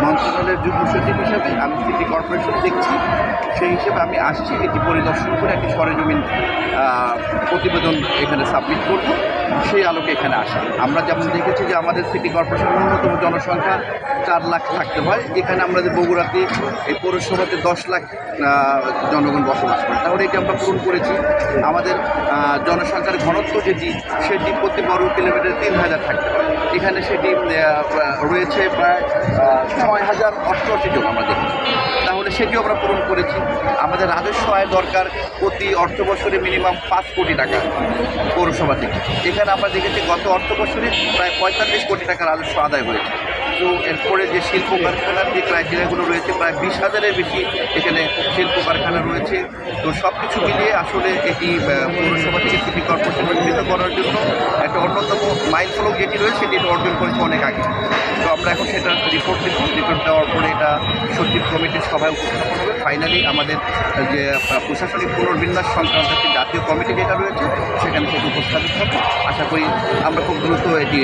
মন্ত্রণালয়ের যুগ্ম সচিব হিসাবে আমি সিটি কর্পোরেশন দেখছি, সেই হিসেবে আমি আসছি, এটি পরিদর্শন করে একটি সরেজমিন প্রতিবেদন এখানে সাবমিট করব, সেই আলোকে এখানে আসা। আমরা যেমন দেখেছি যে আমাদের সিটি কর্পোরেশনের ন্যূনতম জনসংখ্যা 4 লাখ থাকতে হয়, এখানে আমরা যে বগুড়াতে এই পৌরসভাতে 10 লাখ জনগণ বসবাস করে, তাহলে এটি আমরা পূরণ করেছি। আমাদের জনসংখ্যার ঘনত্ব যেটি, সেটি প্রতি বর্গ কিলোমিটারে 3000 থাকতে হয়, এখানে সেটি রয়েছে প্রায় 6088 জন আমরা দেখি, তাহলে সেটিও আমরা পূরণ করেছি। আমাদের রাজস্ব আয় দরকার প্রতি অর্থ বছরে মিনিমাম 5 কোটি টাকা পৌরসভা থেকে, এখানে আমরা দেখেছি গত অর্থ বছরে প্রায় 45 কোটি টাকা রাজস্ব আদায় হয়েছে। তো এরপরে যে শিল্প কারখানার যে ক্রাইটেরিয়াগুলো রয়েছে, প্রায় 20,000-এর বেশি এখানে শিল্প কারখানা রয়েছে। তো সব কিছু মিলিয়ে আসলে এটি পৌরসভা থেকে সিটি কর্পোরেশন উন্নীত করার জন্য একটা অন্যতম মাইলফলক যেটি রয়েছে সেটি অর্জন করেছে অনেক আগে। তো আমরা এখন সেটা রিপোর্ট দেওয়ার পরে এটা সচিব কমিটির সভায় উপস্থাপন হবে। ফাইনালি আমাদের যে প্রশাসনিক পুনর্বিন্যাস সংক্রান্ত একটি জাতীয় কমিটি যেটা রয়েছে, সেখানে সেটি উপস্থাপিত হবে। আশা করি আমরা খুব দ্রুত এটি